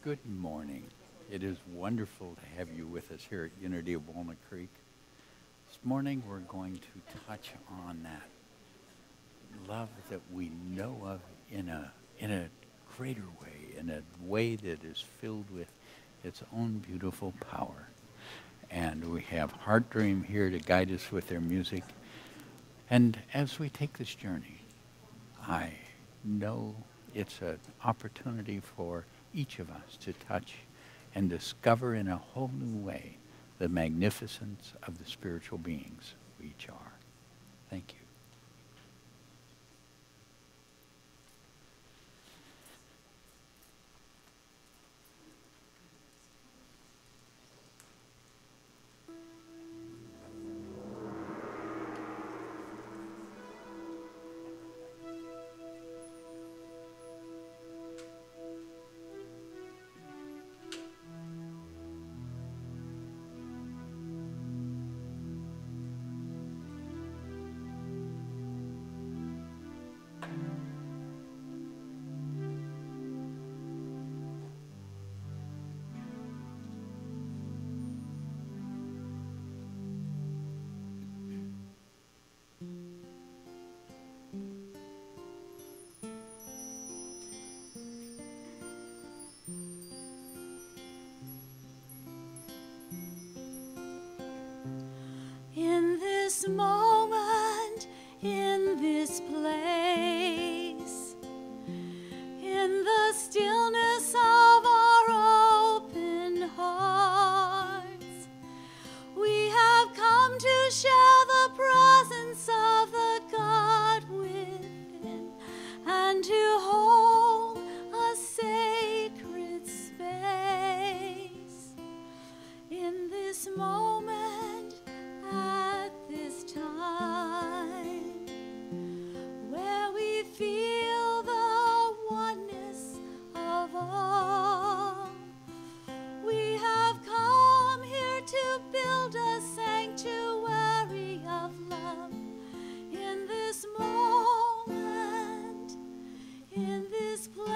Good morning. It is wonderful to have you with us here at Unity of Walnut Creek. This morning we're going to touch on that love that we know of in a greater way, in a way that is filled with its own beautiful power. And we have Heart Dream here to guide us with their music. And as we take this journey, I know it's an opportunity for each of us to touch and discover in a whole new way the magnificence of the spiritual beings we each are. Thank you. In this moment, in this place, in the stillness of our open hearts, we have come to share the presence of the God within and to hold a sacred space. In this moment, at this time, where we feel the oneness of all, we have come here to build a sanctuary of love. In this moment, in this place,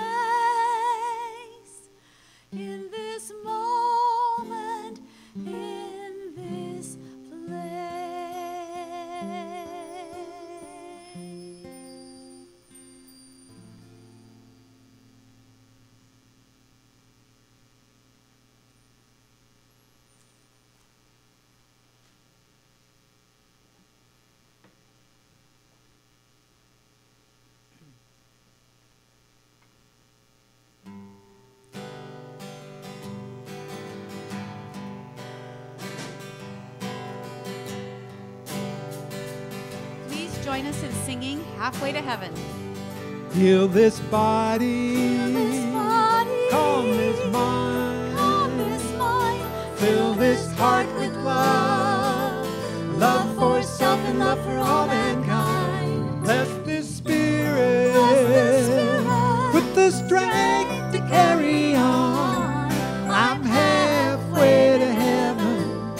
in this moment, in this join us in singing Halfway to Heaven. Heal this body, calm this mind, fill this heart with love, love for self and love for all mankind. Bless this spirit, with the strength to carry on. I'm halfway to heaven,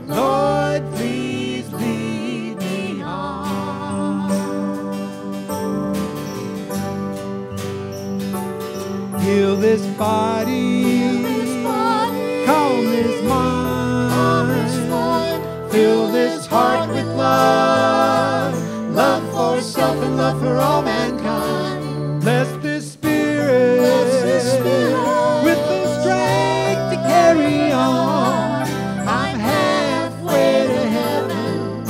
Lord, please lead me on. Heal this body, calm this mind, fill this heart with love, love for self and love for all mankind. Bless this spirit, with the strength to carry on. I'm halfway to heaven,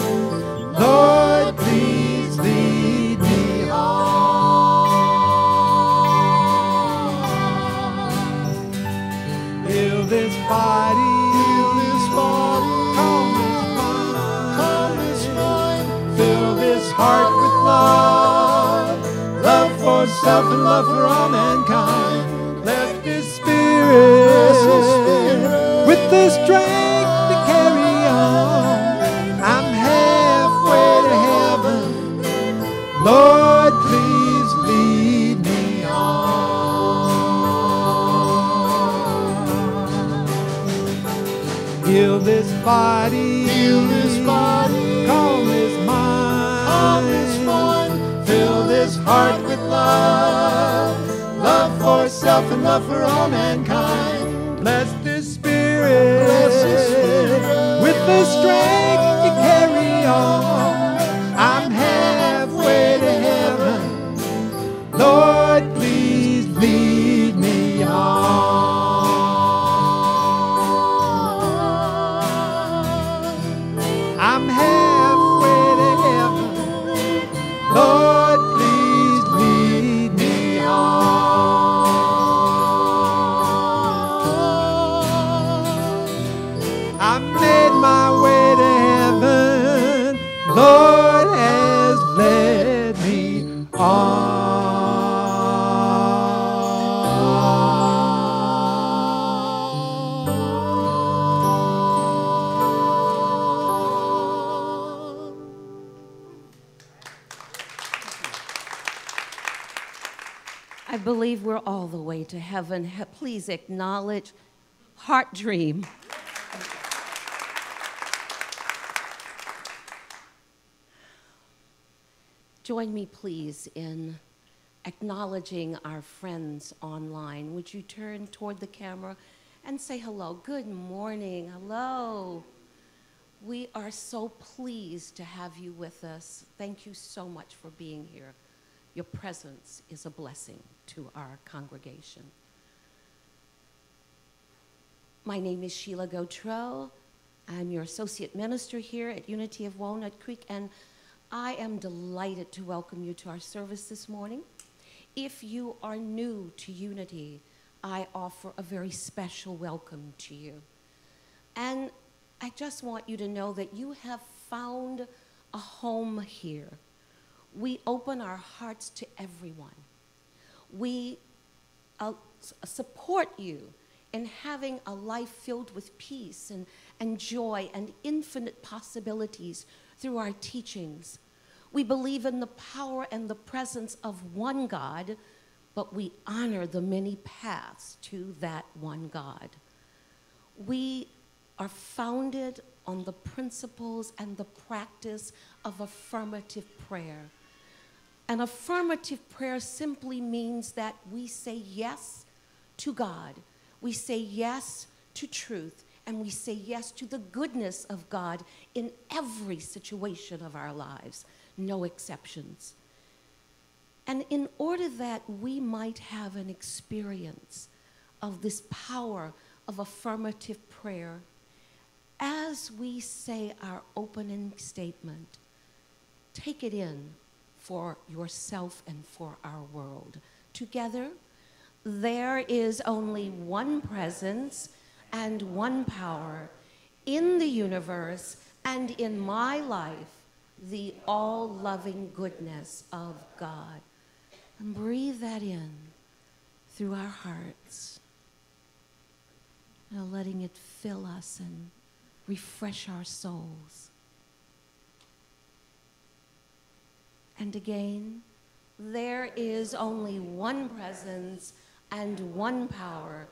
Lord, please lead me on. Heal this body, calm this mind, fill this heart with love, love for self and love for all mankind. Bless this spirit, with the strength to carry on. I'm halfway to heaven, Lord, please lead me on. Heal this body, calm this mind, fill this heart with love, love for self and love for all mankind. Bless this spirit, with the strength to carry on. I'm halfway to heaven. Lord, please lead me on. I'm halfway to heaven. Lord, please lead me on. I made my way to heaven. Lord has led me on. I believe we're all the way to heaven. Please acknowledge Heart Dream. Join me, please, in acknowledging our friends online. Would you turn toward the camera and say hello? Good morning. Hello. We are so pleased to have you with us. Thank you so much for being here. Your presence is a blessing to our congregation. My name is Sheila Gautreau. I'm your associate minister here at Unity of Walnut Creek, and I am delighted to welcome you to our service this morning. If you are new to Unity, I offer a very special welcome to you. And I just want you to know that you have found a home here. We open our hearts to everyone. We support you in having a life filled with peace and joy and infinite possibilities through our teachings. We believe in the power and the presence of one God, but we honor the many paths to that one God. We are founded on the principles and the practice of affirmative prayer. An affirmative prayer simply means that we say yes to God, we say yes to truth, and we say yes to the goodness of God in every situation of our lives, no exceptions. And in order that we might have an experience of this power of affirmative prayer, as we say our opening statement, take it in for yourself and for our world. Together, there is only one presence and one power in the universe and in my life, the all-loving goodness of God. And breathe that in through our hearts, now letting it fill us and refresh our souls. And again, there is only one presence and one power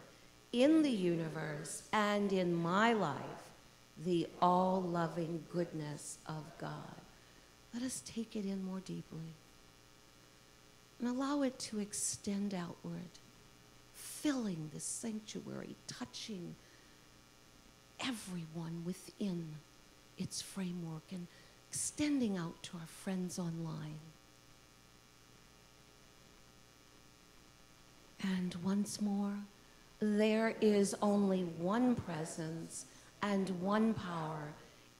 in the universe and in my life, the all-loving goodness of God. Let us take it in more deeply and allow it to extend outward, filling this sanctuary, touching everyone within its framework and extending out to our friends online. And once more, there is only one presence and one power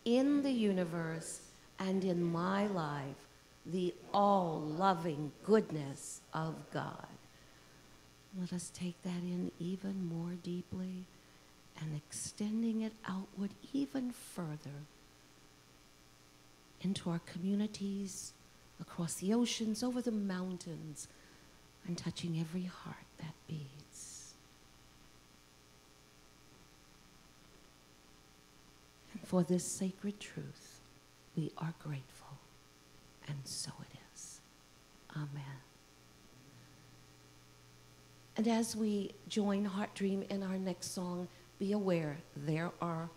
in the universe and in my life, the all-loving goodness of God. Let us take that in even more deeply and extending it outward even further into our communities, across the oceans, over the mountains, and touching every heart that beats. And for this sacred truth, we are grateful, and so it is. Amen. And as we join Heart Dream in our next song, be aware there are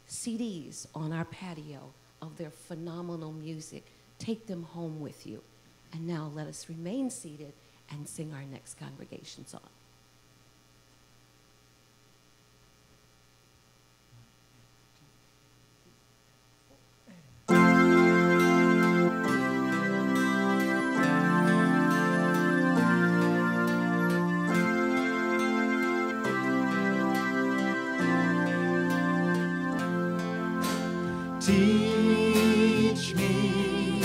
CDs on our patio of their phenomenal music. Take them home with you. And now let us remain seated and sing our next congregation song. Teach me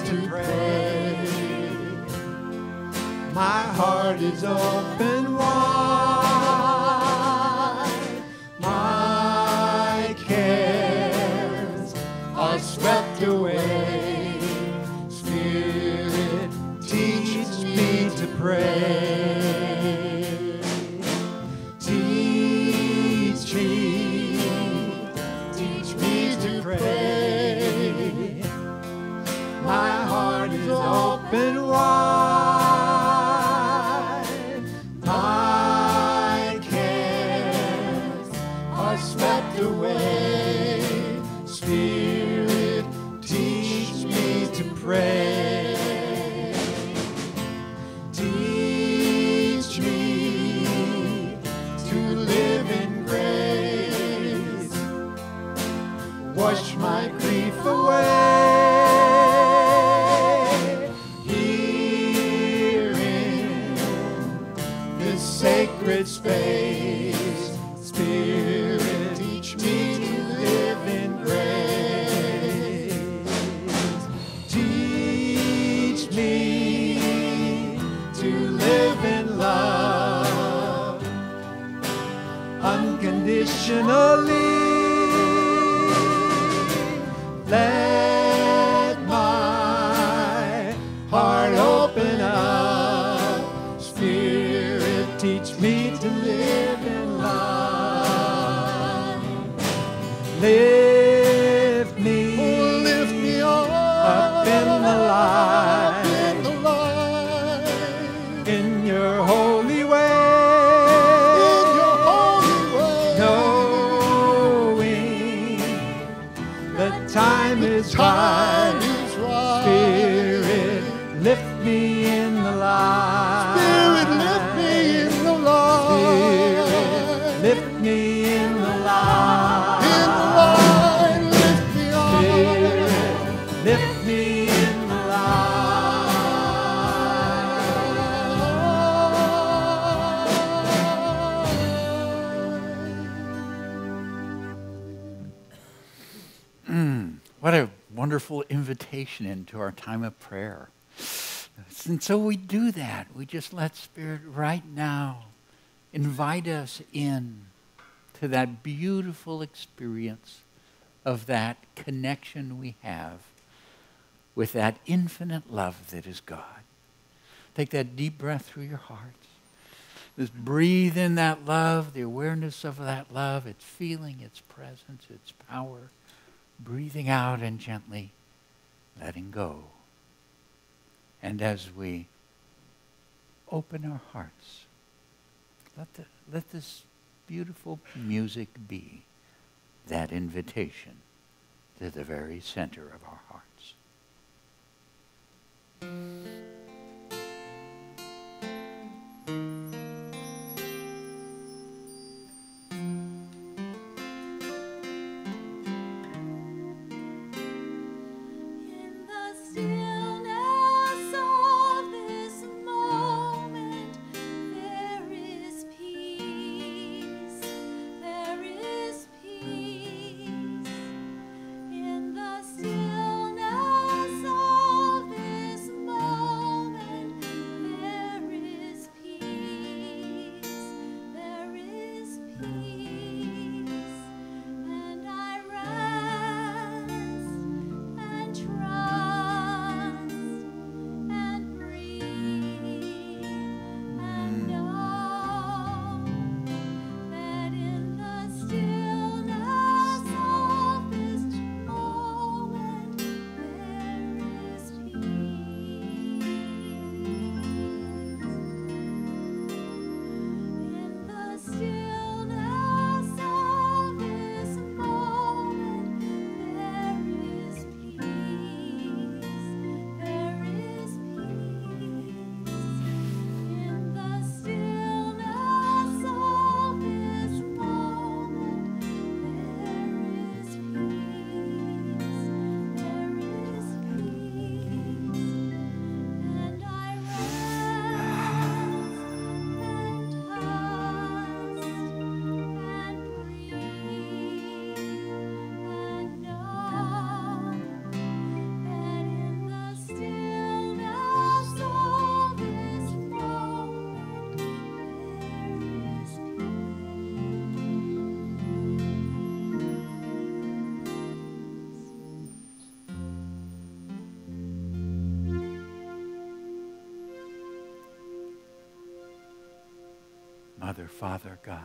to pray. My heart is open wide. My cares are swept away. Spirit, teach me to pray. Teach me to pray. My heart is open wide. My cares are swept away. Spirit, teach me to pray. Teach me to live in grace. Wash my grief away. Here in this sacred space, Spirit, teach me to live in grace. Teach me to live in love unconditionally. Let my heart open up. Spirit, teach me to live in love. Lift me up in the light. In your holy way. Knowing the time is right. Spirit, lift me in the light. Spirit, lift me in the light. Spirit, lift me in the light. Lift me up. Spirit, lift me in the light. What a wonderful invitation into our time of prayer. And so we do that. We just let Spirit right now invite us in to that beautiful experience of that connection we have with that infinite love that is God. Take that deep breath through your hearts. Just breathe in that love, the awareness of that love, its feeling, its presence, its power. Breathing out and gently letting go. And as we open our hearts, let this beautiful music be that invitation to the very center of our hearts. In the stillness of this moment, Mother, Father, God,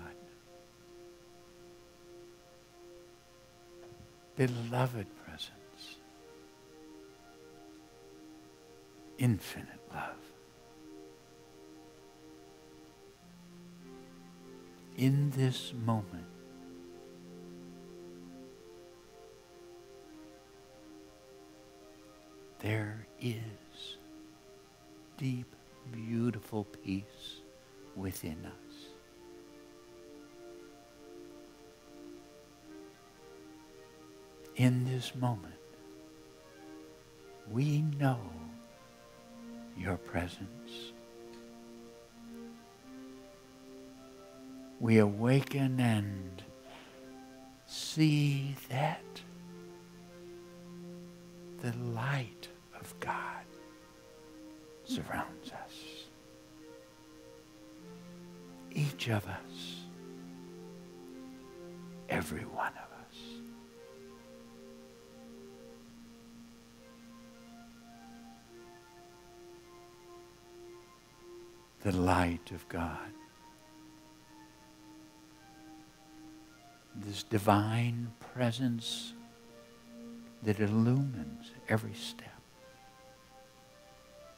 beloved presence, infinite love. In this moment, there is deep, beautiful peace within us. In this moment, we know your presence. We awaken and see that the light of God surrounds us. Each of us, every one of us. The light of God. This divine presence that illumines every step,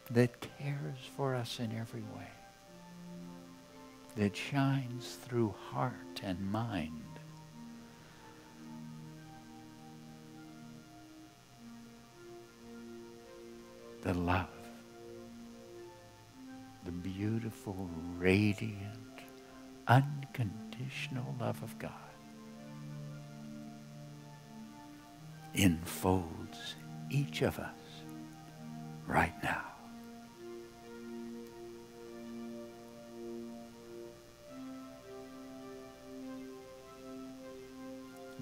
that cares for us in every way, that shines through heart and mind. The love, the beautiful, radiant, unconditional love of God enfolds each of us right now.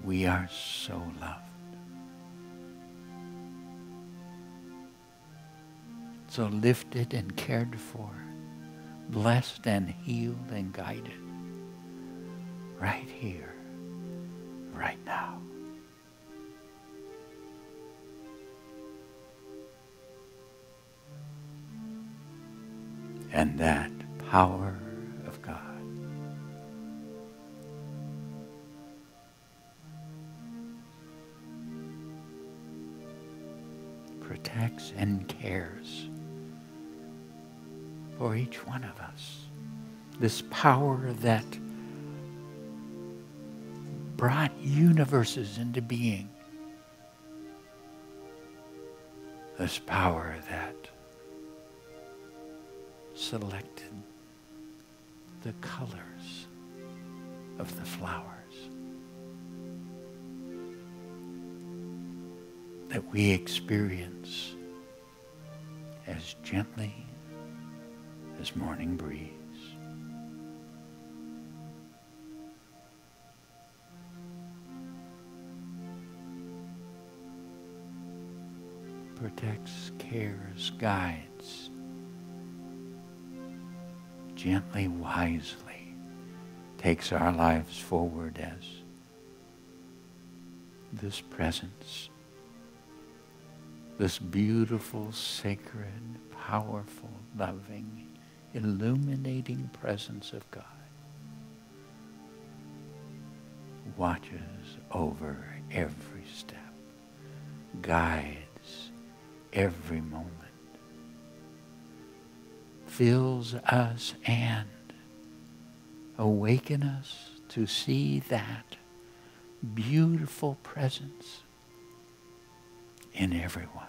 We are so loved, so lifted and cared for, blessed and healed and guided right here, right now. And that power of God protects and cares for each one of us. This power that brought universes into being. This power that selected the colors of the flowers that we experience as gently as morning breeze. Protects, cares, guides, gently, wisely takes our lives forward as this presence, this beautiful, sacred, powerful, loving, illuminating presence of God watches over every step, guides every moment, fills us and awaken us to see that beautiful presence in everyone.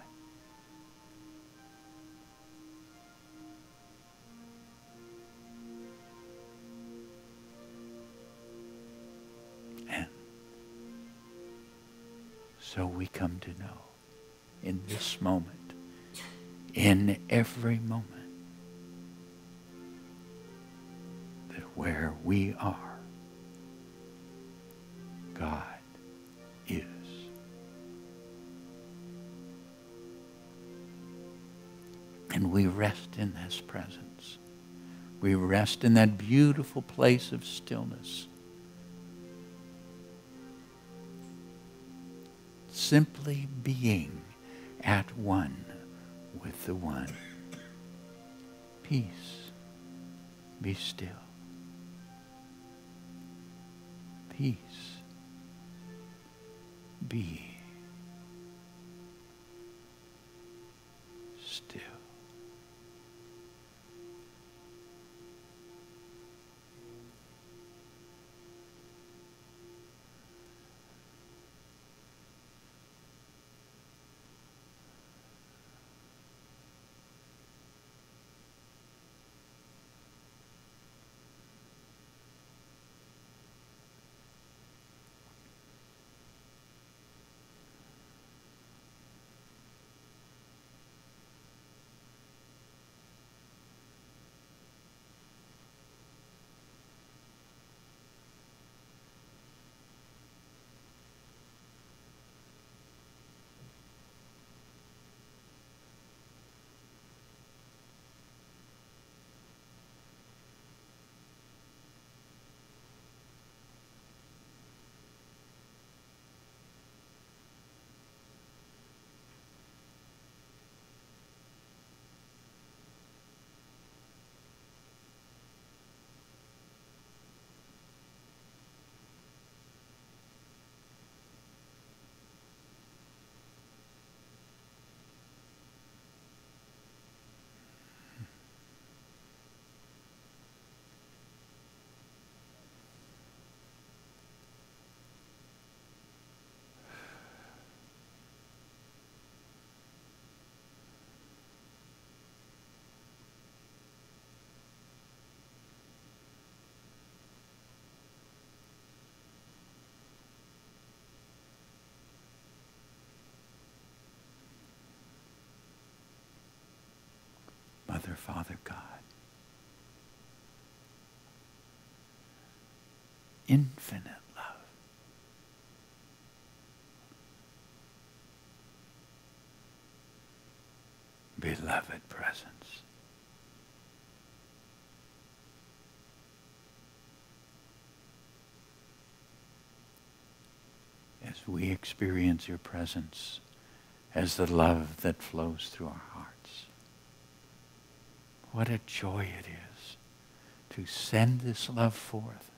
And so we come to know in this moment, in every moment, that where we are, God is. And we rest in this presence. We rest in that beautiful place of stillness. Simply being at one with the one. Peace, be still. peace. Be still. Mother, Father, God, infinite love, beloved presence, as we experience your presence as the love that flows through our hearts. What a joy it is to send this love forth,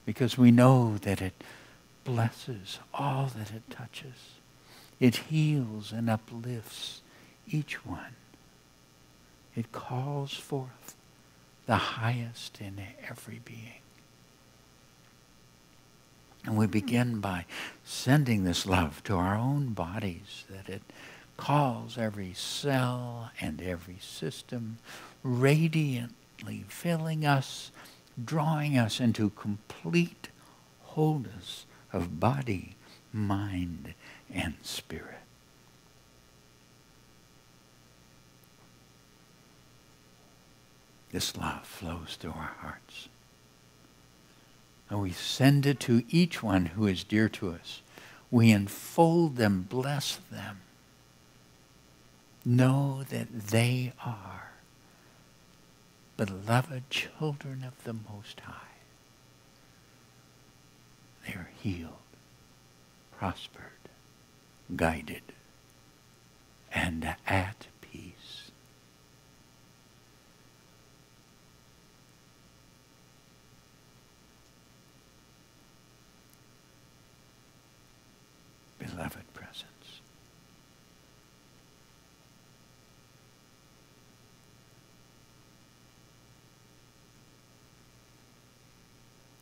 because we know that it blesses all that it touches. It heals and uplifts each one. It calls forth the highest in every being. And we begin by sending this love to our own bodies, that it calls every cell and every system, radiantly filling us, drawing us into complete wholeness of body, mind, and spirit. This love flows through our hearts. And we send it to each one who is dear to us. We enfold them, bless them. Know that they are beloved children of the Most High. They are healed, prospered, guided, and at peace. Beloved presence.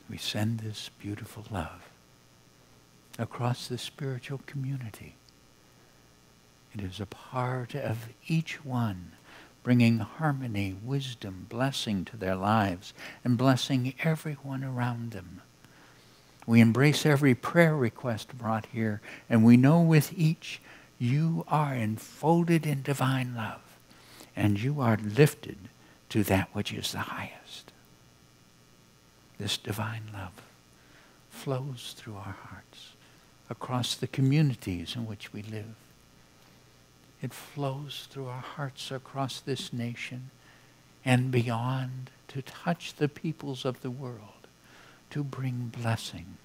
We send this beautiful love across the spiritual community. It is a part of each one, bringing harmony, wisdom, blessing to their lives, and blessing everyone around them. We embrace every prayer request brought here, and we know with each you are enfolded in divine love, and you are lifted to that which is the highest. This divine love flows through our hearts, across the communities in which we live. It flows through our hearts across this nation and beyond, to touch the peoples of the world, to bring blessing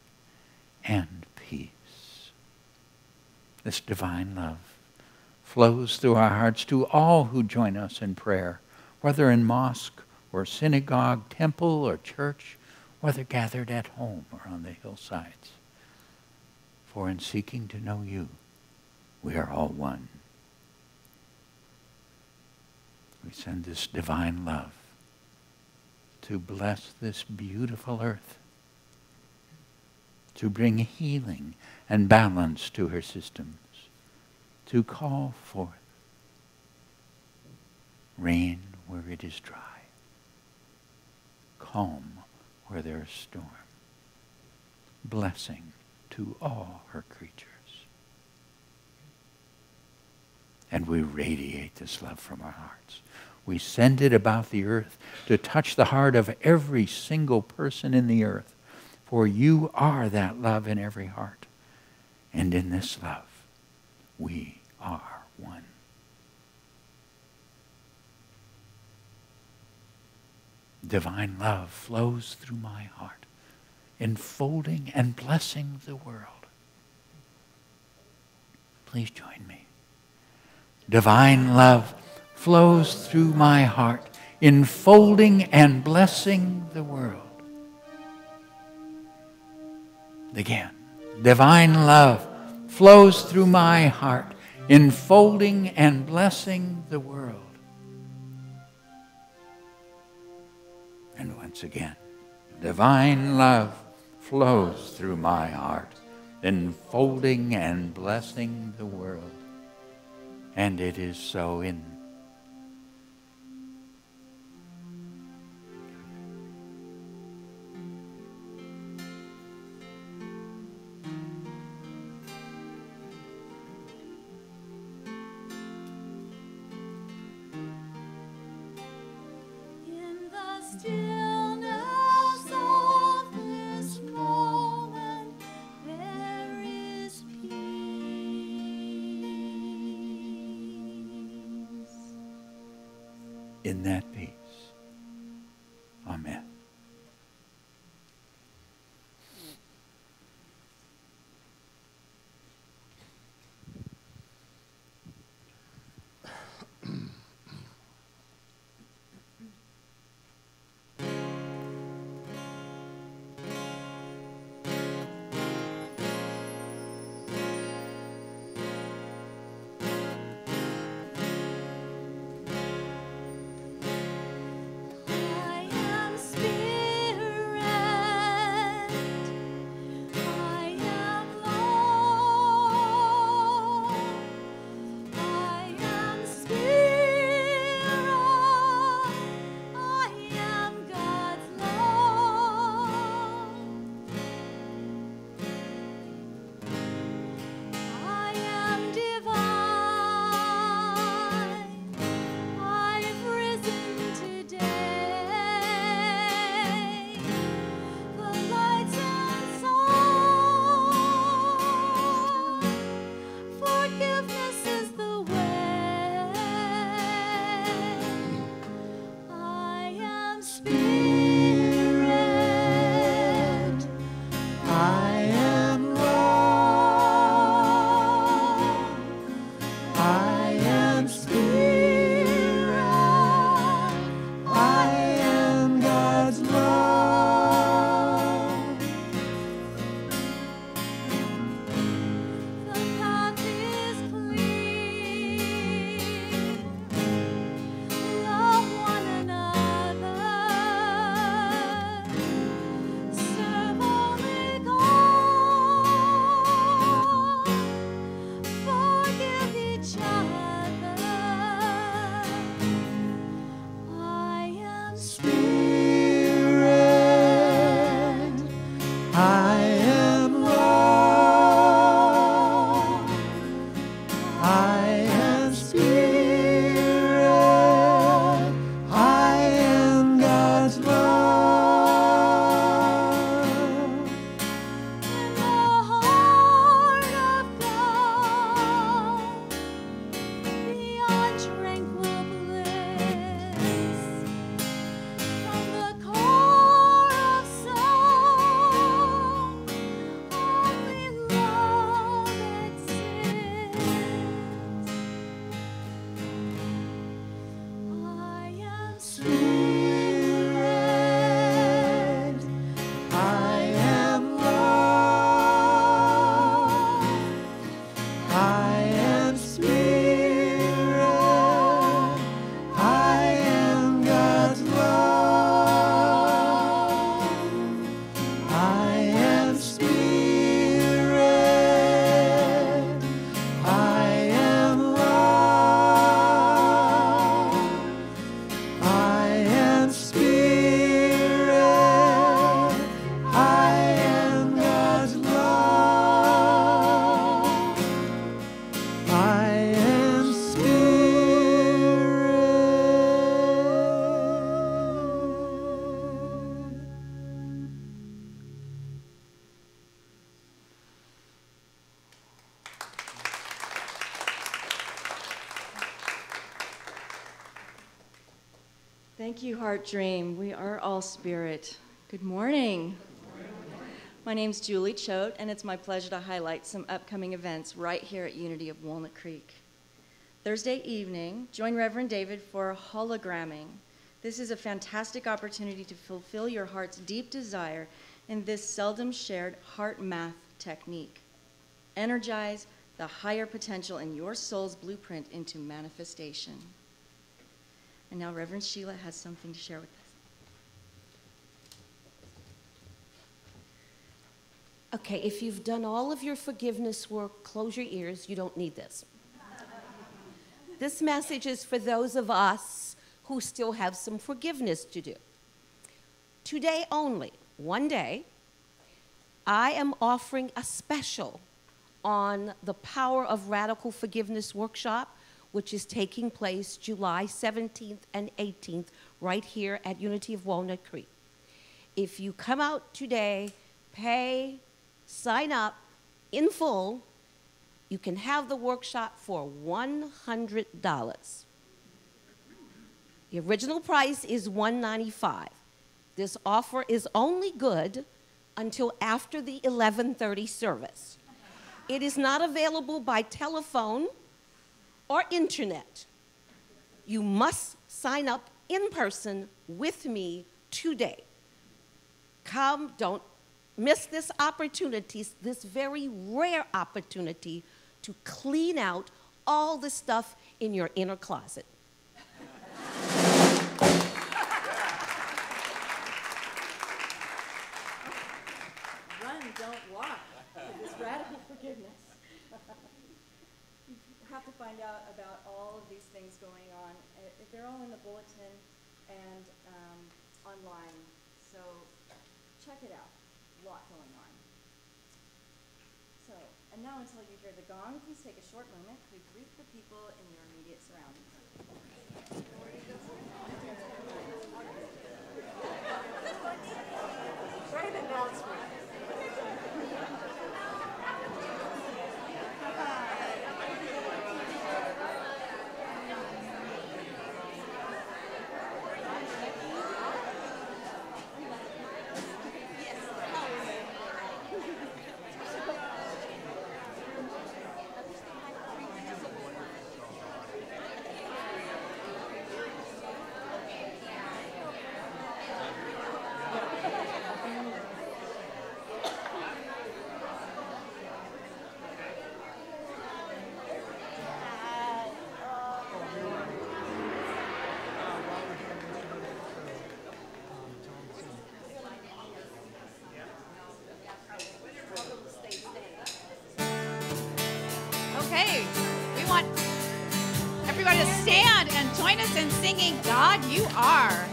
and peace. This divine love flows through our hearts to all who join us in prayer, whether in mosque or synagogue, temple or church, whether gathered at home or on the hillsides. For in seeking to know you, we are all one. We send this divine love to bless this beautiful earth, to bring healing and balance to her systems, to call forth rain where it is dry, calm where there is storm, blessing to all her creatures. And we radiate this love from our hearts. We send it about the earth to touch the heart of every single person in the earth. For you are that love in every heart. And in this love, we are one. Divine love flows through my heart, enfolding and blessing the world. Please join me. Divine love flows through my heart, enfolding and blessing the world. Again, divine love flows through my heart, enfolding and blessing the world. And once again, divine love flows through my heart, enfolding and blessing the world. And it is so in the stillness of this moment, there is peace. Thank you, Heart Dream. We are all spirit. Good morning. My name's Julie Choate, and it's my pleasure to highlight some upcoming events right here at Unity of Walnut Creek. Thursday evening, join Reverend David for hologramming. This is a fantastic opportunity to fulfill your heart's deep desire in this seldom shared heart math technique. Energize the higher potential in your soul's blueprint into manifestation. And now Reverend Sheila has something to share with us. Okay, if you've done all of your forgiveness work, close your ears. You don't need this. This message is for those of us who still have some forgiveness to do. Today only, one day, I am offering a special on the Power of Radical Forgiveness workshop, which is taking place July 17th and 18th right here at Unity of Walnut Creek. If you come out today, pay, sign up in full, you can have the workshop for $100. The original price is $195. This offer is only good until after the 11:30 service. It is not available by telephone or internet. You must sign up in person with me today. Come, don't miss this opportunity, this very rare opportunity to clean out all the stuff in your inner closet. Run, don't walk. This radical forgiveness. You have to find out about all of these things going on. They're all in the bulletin and online, so check it out. A lot going on. So, and now until you hear the gong, please take a short moment to greet the people in your immediate surroundings. Great announcement. Okay, we want everybody to stand and join us in singing God You Are.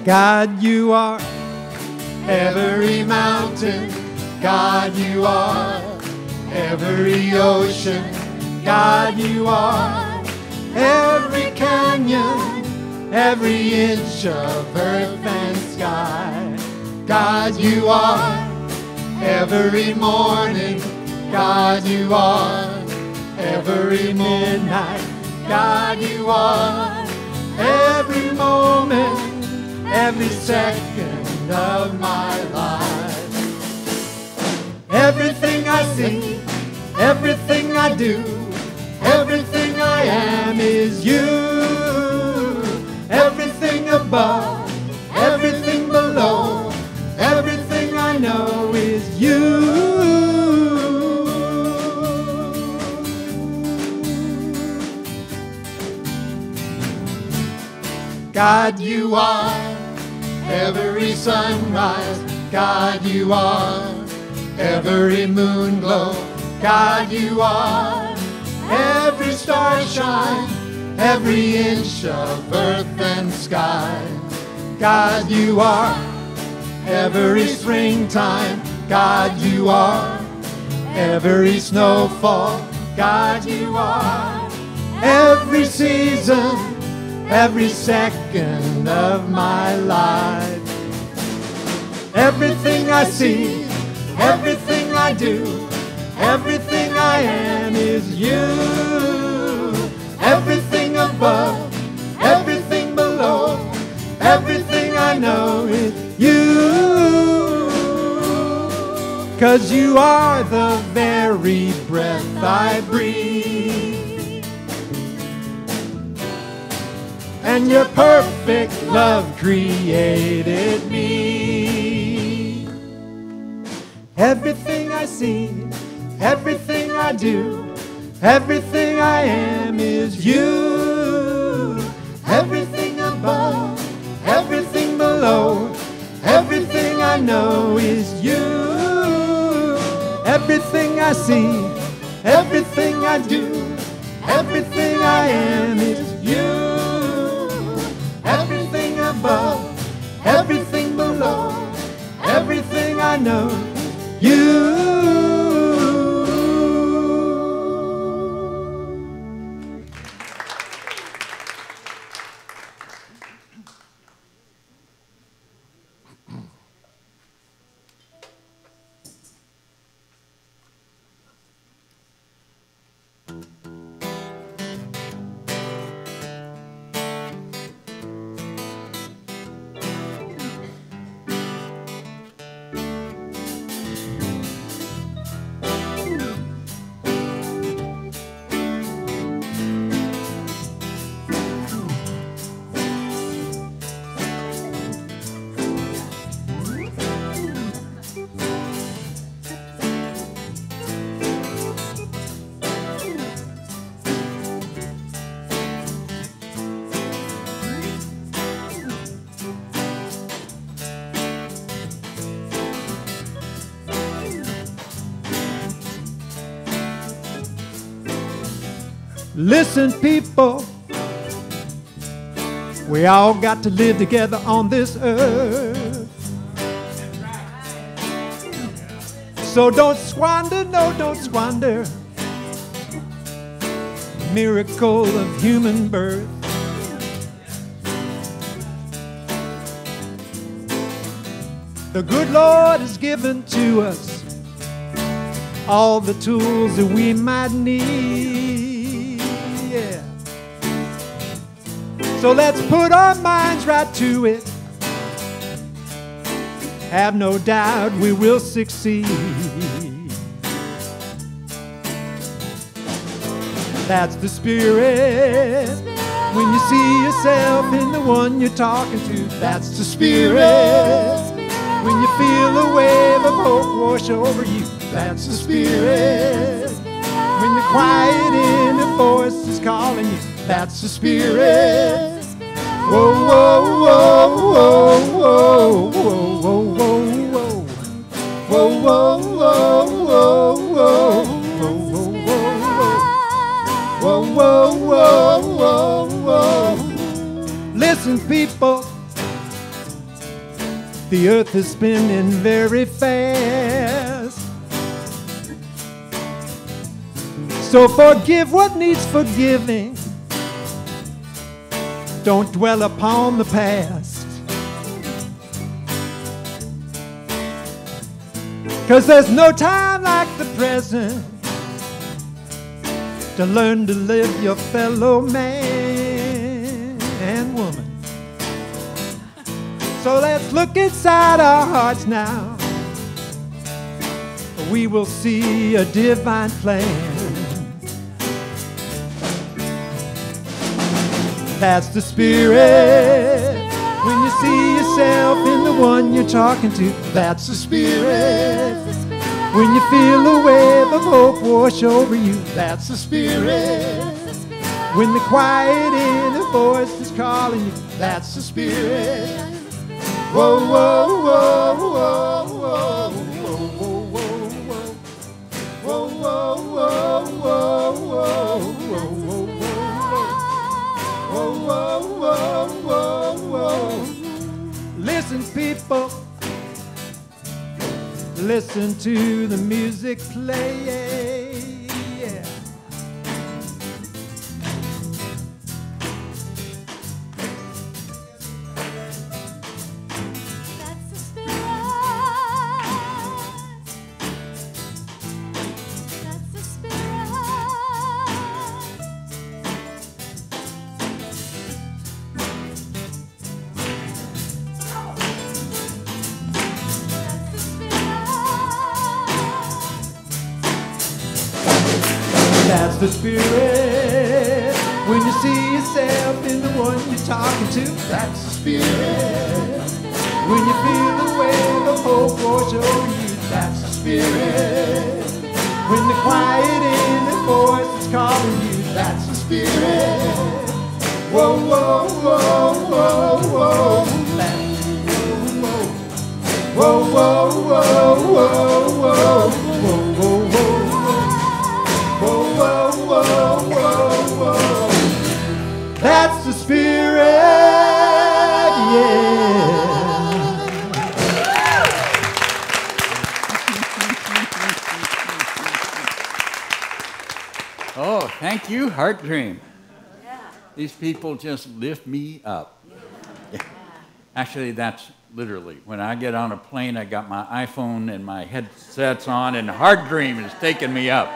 God, you are every mountain. God, you are every ocean. God, you are every canyon, every inch of earth and sky. God, you are every morning. God, you are every midnight. God, you are every moment, every second of my life. Everything I see, everything I do, everything I am is you. Everything above, everything below, everything I know is you. God, you are every sunrise. God, you are every moon glow. God, you are every star shine, every inch of earth and sky. God, you are every springtime. God, you are every snowfall. God, you are every season, every second of my life. Everything I see, everything I do, Everything I am is you. Everything above, everything below, everything I know is you. 'Cause you are the very breath I breathe. And your perfect love created me. Everything I see, everything I do, everything I am is you. Everything above, everything below, everything I know is you. Everything I see, everything I do, everything I am is you. Everything above, everything below, everything I know is you. Listen, people, we all got to live together on this earth. So don't squander, no, don't squander the miracle of human birth. The good Lord has given to us all the tools that we might need. Yeah. So let's put our minds right to it. Have no doubt we will succeed. That's the spirit. When you see yourself in the one you're talking to, that's the spirit. When you feel a wave of hope wash over you, that's the spirit. When the quiet inner voice is calling you, that's the spirit. Whoa, whoa, whoa, whoa, whoa, whoa, whoa, whoa, whoa. Whoa, whoa, whoa, whoa, whoa, whoa, whoa, whoa, whoa, whoa, whoa. Listen, people, the earth is spinning very fast. So forgive what needs forgiving. Don't dwell upon the past. 'Cause there's no time like the present to learn to live your fellow man and woman. So let's look inside our hearts now. We will see a divine plan. That's the spirit. When you see yourself in the one you're talking to, that's the spirit. When you feel a wave of hope wash over you, that's the spirit. When the quiet inner voice is calling you, that's the spirit. Whoa, whoa, whoa, whoa, whoa, whoa, whoa, whoa, whoa, whoa, whoa, whoa, whoa, whoa. Whoa, whoa, whoa, whoa, whoa. Listen, people, listen to the music play. Yeah. That's the spirit. the Spirit. When you see yourself in the one you're talking to, that's the Spirit. When you feel the wave of hope wash over you, that's the Spirit. When the quiet inner voice is calling you, that's the Spirit. Whoa, whoa, whoa, whoa, whoa. Whoa, whoa, whoa, whoa, whoa, whoa, whoa, whoa, whoa, whoa, whoa, whoa. That's the Spirit, yeah. Oh, thank you, Heart Dream. These people just lift me up. Actually, that's literally. When I get on a plane, I got my iPhone and my headsets on, and Heart Dream is taking me up.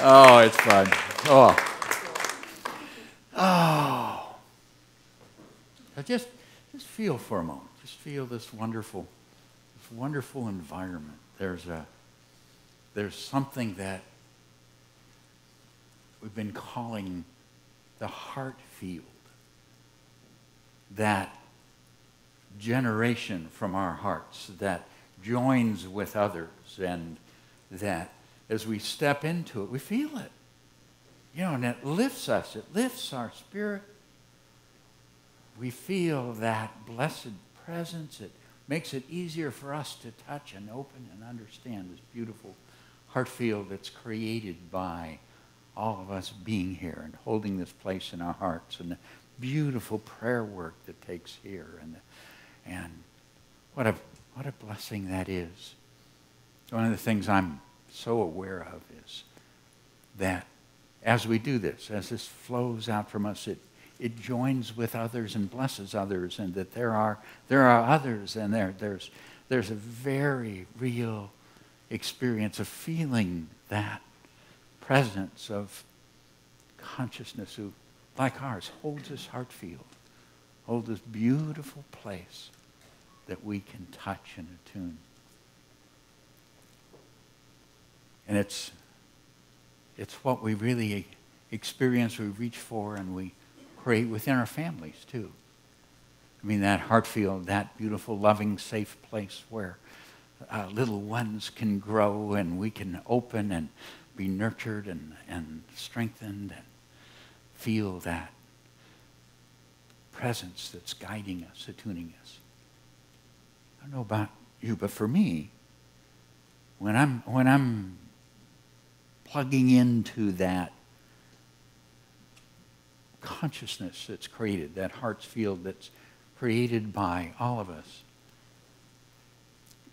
Oh, it's fun. Oh. So just feel for a moment. Just feel this wonderful environment. There's something that we've been calling the heart field. That generation from our hearts that joins with others, and that as we step into it, we feel it. You know, and it lifts us. It lifts our spirit. We feel that blessed presence. It makes it easier for us to touch and open and understand this beautiful heart field that's created by all of us being here and holding this place in our hearts, and the beautiful prayer work that takes here, and what a blessing that is. One of the things I'm so aware of is that as we do this, as this flows out from us, it joins with others and blesses others, and that there are others, and there's a very real experience of feeling that presence of consciousness who, like ours, holds this heart field, holds this beautiful place that we can touch and attune. And it's what we really experience, we reach for, and we create within our families too. I mean, that heart field, that beautiful, loving, safe place where little ones can grow, and we can open and be nurtured and strengthened, and feel that presence that's guiding us, attuning us. I don't know about you, but for me, when I'm plugging into that consciousness that's created, that heart field that's created by all of us,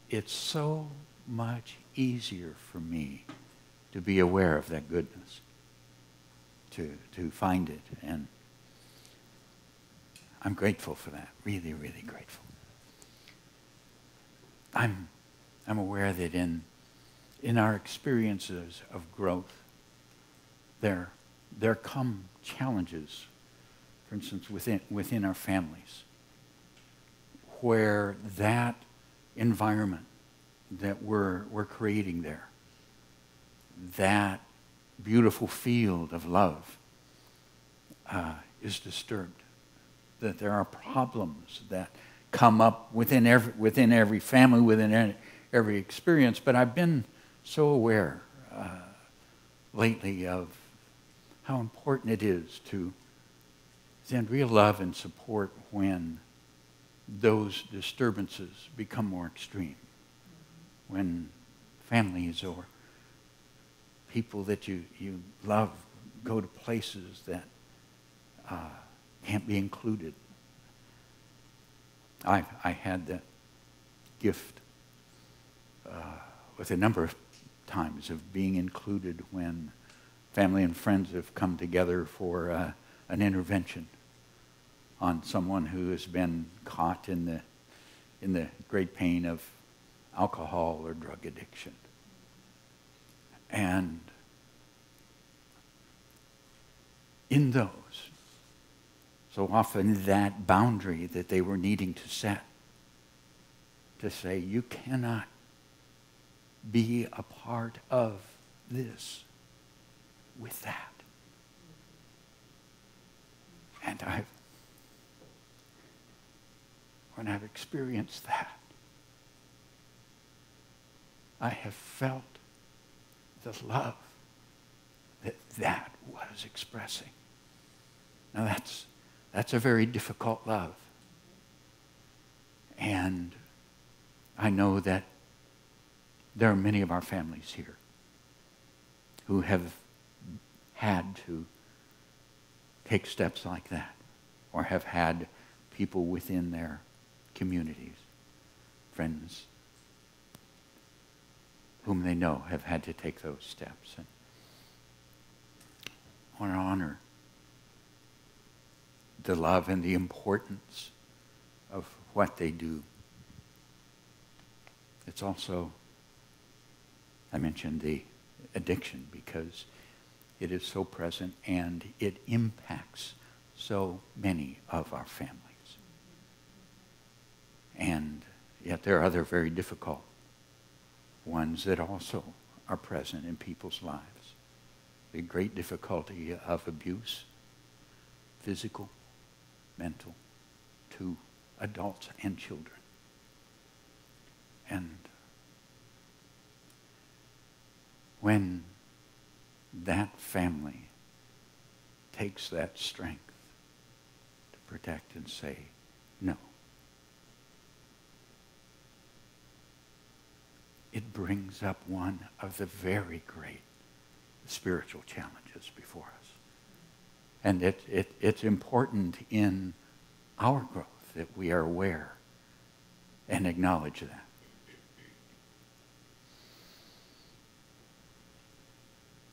it's so much easier for me to be aware of that goodness, to find it. And I'm grateful for that, really, really grateful. I'm aware that in our experiences of growth, there come challenges, for instance, within our families, where that environment that we're creating there, that beautiful field of love is disturbed. That there are problems that come up within every family, within every experience. But I've been so aware lately of how important it is to send real love and support when those disturbances become more extreme. When families or people that you love go to places that can't be included. I had that gift with a number of times of being included when family and friends have come together for an intervention on someone who has been caught in the great pain of alcohol or drug addiction. And in those, so often that boundary that they were needing to set, to say, you cannot be a part of this with that. And when I've experienced that, I have felt the love that was expressing. Now that's a very difficult love. And I know that there are many of our families here who have had to take steps like that, or have had people within their communities, friends, whom they know have had to take those steps. And I want to honor the love and the importance of what they do. It's also, I mentioned the addiction because it is so present and it impacts so many of our families. And yet there are other very difficult ones that also are present in people's lives. The great difficulty of abuse, physical, mental, to adults and children. And when that family takes that strength to protect and say no, it brings up one of the very great spiritual challenges before us. And it's important in our growth that we are aware and acknowledge that.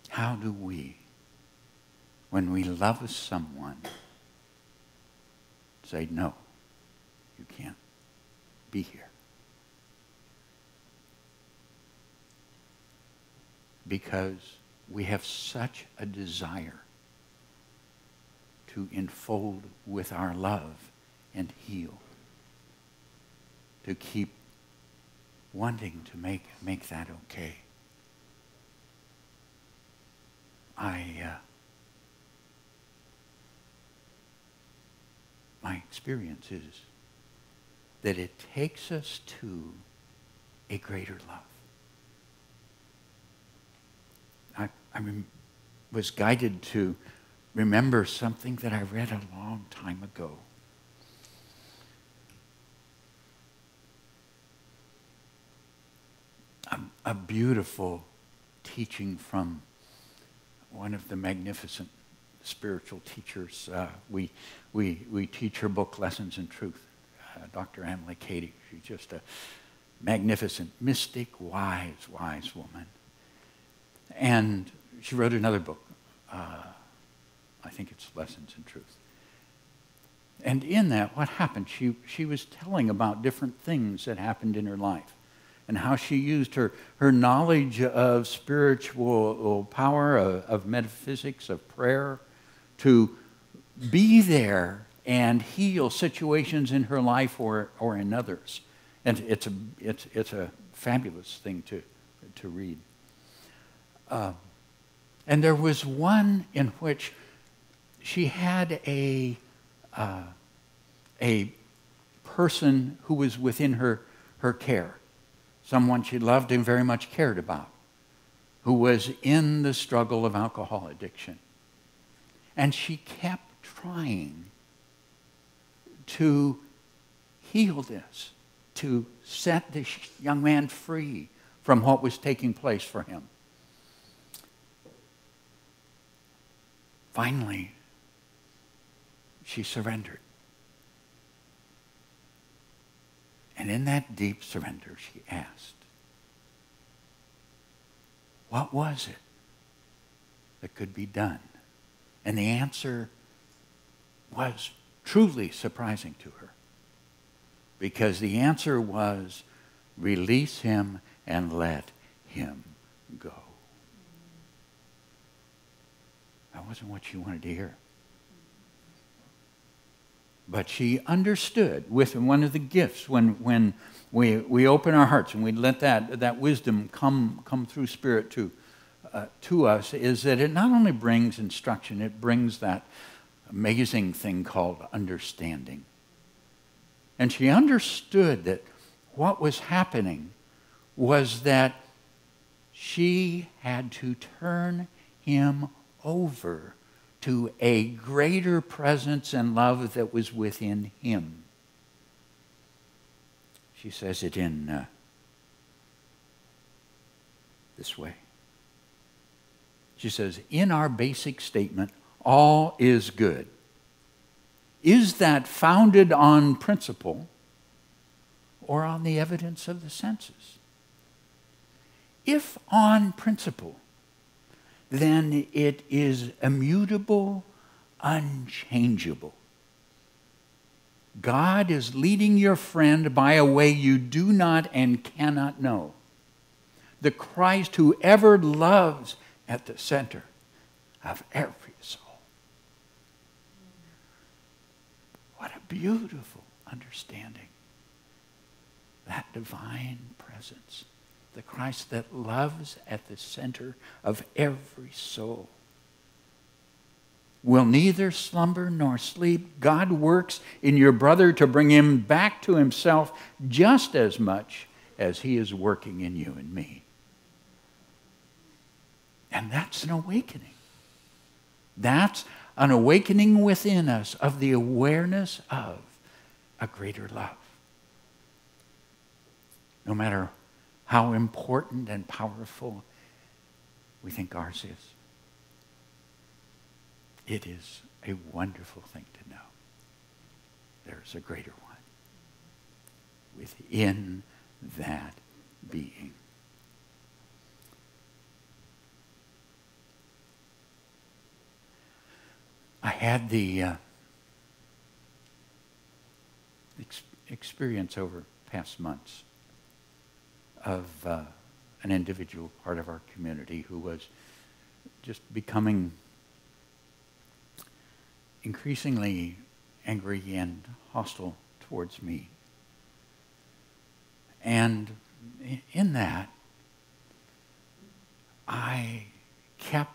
How do we, when we love someone, say, no, you can't be here? Because we have such a desire to enfold with our love and heal, to keep wanting to make that okay. My experience is that it takes us to a greater love. I was guided to remember something that I read a long time ago. A beautiful teaching from one of the magnificent spiritual teachers. We teach her book, Lessons in Truth. Dr. Emily Cady. She's just a magnificent, mystic, wise woman. And she wrote another book. I think it's Lessons in Truth. And in that, what happened? She was telling about different things that happened in her life and how she used her knowledge of spiritual power, of metaphysics, of prayer, to be there and heal situations in her life or in others. And it's a fabulous thing to read. And there was one in which she had a person who was within her care, someone she loved and very much cared about, who was in the struggle of alcohol addiction. And she kept trying to heal this, to set this young man free from what was taking place for him. Finally, she surrendered. And in that deep surrender, she asked, what was it that could be done? And the answer was truly surprising to her, because the answer was, release him and let him go. That wasn't what she wanted to hear. But she understood with one of the gifts when we open our hearts and we let that wisdom come through Spirit to to us is that it not only brings instruction, it brings that amazing thing called understanding. And she understood that what was happening was that she had to turn him over to a greater presence and love that was within him. She says it in this way. She says, in our basic statement, all is good. Is that founded on principle or on the evidence of the senses? If on principle, then it is immutable, unchangeable. God is leading your friend by a way you do not and cannot know. The Christ who ever loves at the center of every soul. What a beautiful understanding. That divine presence. The Christ that loves at the center of every soul. Will neither slumber nor sleep. God works in your brother to bring him back to himself just as much as he is working in you and me. And that's an awakening. That's an awakening within us of the awareness of a greater love. No matter how important and powerful we think ours is, it is a wonderful thing to know. There's a greater one within that being. I had the experience over past months of an individual part of our community who was just becoming increasingly angry and hostile towards me. And in that, I kept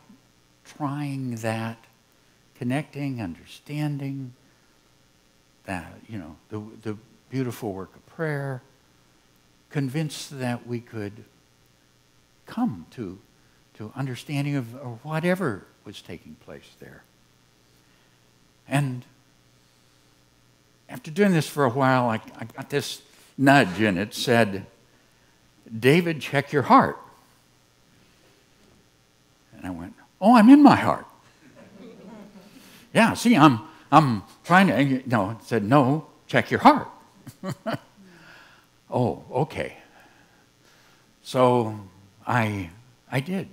trying that, connecting, understanding, that, the beautiful work of prayer, convinced that we could come to understanding of whatever was taking place there. And after doing this for a while, I got this nudge, and it said, David, check your heart. And I went, oh, I'm in my heart. Yeah, see, I'm trying to, it said, no, check your heart. Oh, okay. So I did.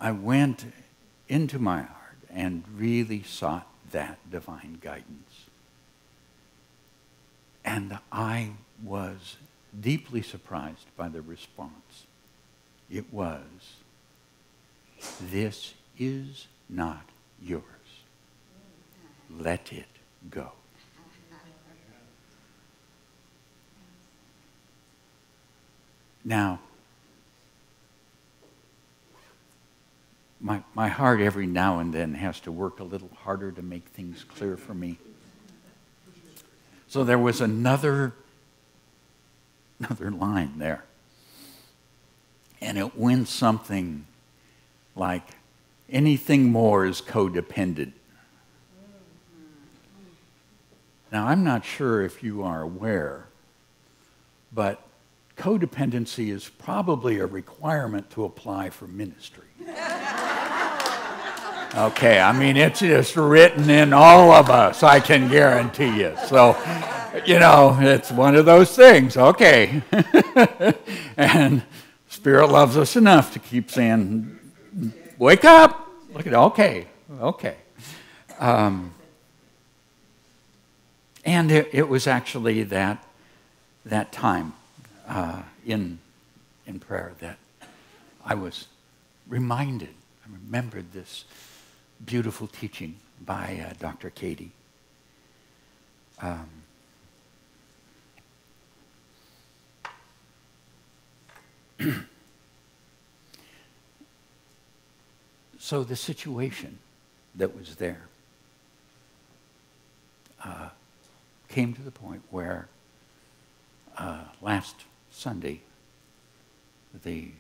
I went into my heart and really sought that divine guidance. And I was deeply surprised by the response. It was, this is not yours. Let it go. Now, my heart every now and then has to work a little harder to make things clear for me. So there was another line there. And it went something like, anything more is codependent. Now, I'm not sure if you are aware, but codependency is probably a requirement to apply for ministry. Okay, I mean, it's just written in all of us, I can guarantee you. So, it's one of those things, okay. And Spirit loves us enough to keep saying, wake up, look at it, okay. And it was actually that time in prayer that I was reminded, I remembered this beautiful teaching by Dr. Katie. So the situation that was there came to the point where last Sunday, the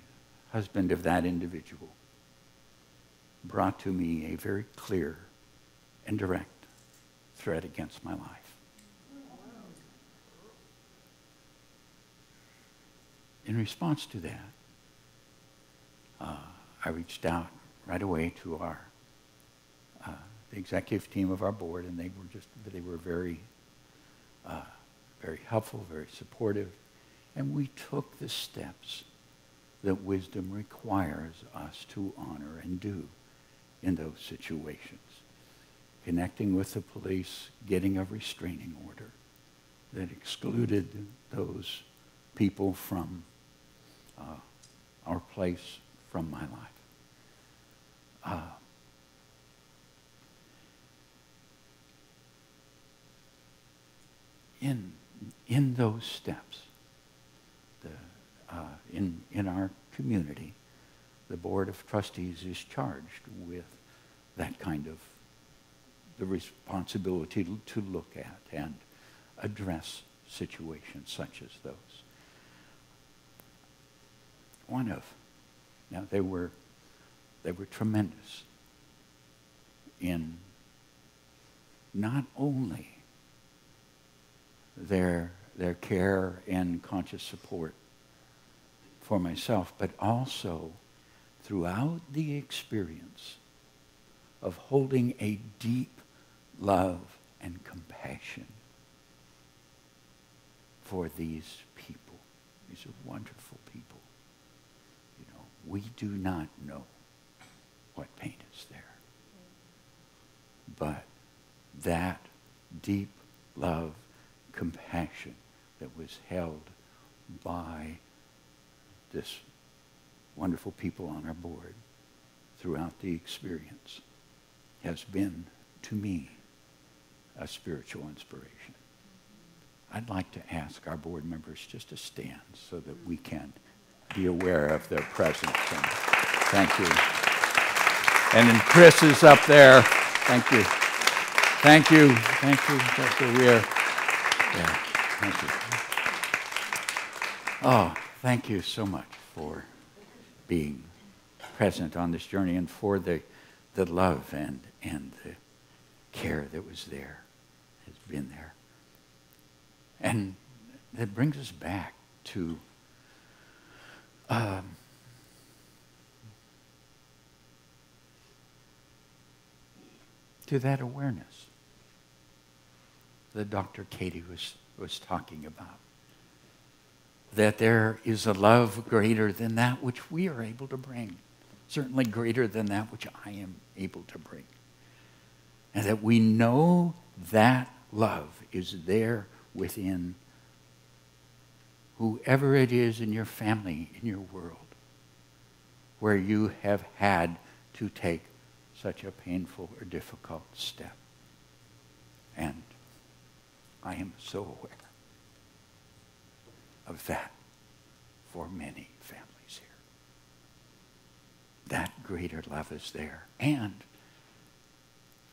husband of that individual brought to me a very clear and direct threat against my life. In response to that, I reached out right away to the executive team of our board, and they were very helpful, very supportive, and we took the steps that wisdom requires us to honor and do in those situations. Connecting with the police, getting a restraining order that excluded those people from our place, from my life. In those steps, in our community, the Board of Trustees is charged with that kind of the responsibility to look at and address situations such as those. Now they were tremendous in not only their care and conscious support for myself, but also throughout the experience of holding a deep love and compassion for these people. These are wonderful people. You know, we do not know what pain is there. But that deep love, compassion that was held by this wonderful people on our board throughout the experience has been, to me, a spiritual inspiration. I'd like to ask our board members just to stand so that we can be aware of their presence. And thank you. And then Chris is up there. Thank you. Thank you. Thank you, Dr. Weir. Yeah, thank you. Oh, thank you so much for being present on this journey and for the love and the care that was there, has been there. And that brings us back to that awareness that Dr. Katie was talking about. That there is a love greater than that which we are able to bring. Certainly greater than that which I am able to bring. And that we know that love is there within whoever it is in your family, in your world, where you have had to take such a painful or difficult step. And I am so aware of that for many families here. That greater love is there. And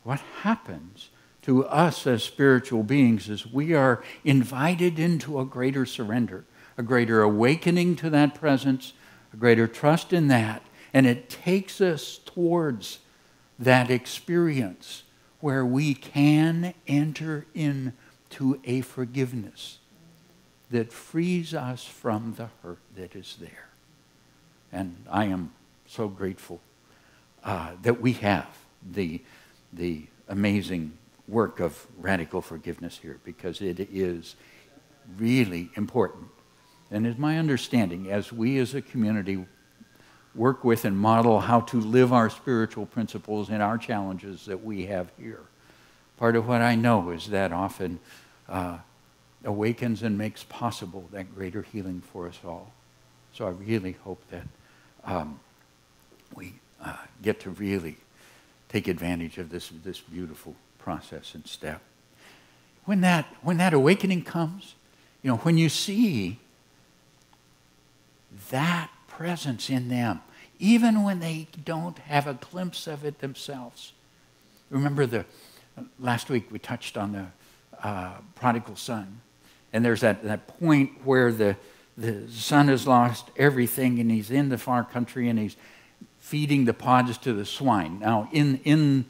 what happens to us as spiritual beings is we are invited into a greater surrender, a greater awakening to that presence, a greater trust in that, and it takes us towards that experience where we can enter into a forgiveness that frees us from the hurt that is there. And I am so grateful that we have the amazing work of radical forgiveness here, because it is really important. And it's my understanding, as we as a community work with and model how to live our spiritual principles in our challenges that we have here, part of what I know is that often awakens and makes possible that greater healing for us all. So I really hope that we get to really take advantage of this beautiful process and step. When that awakening comes, you know, when you see that presence in them, even when they don't have a glimpse of it themselves. Remember last week we touched on the prodigal son. And there's that point where the son has lost everything and he's in the far country and he's feeding the pods to the swine. Now, in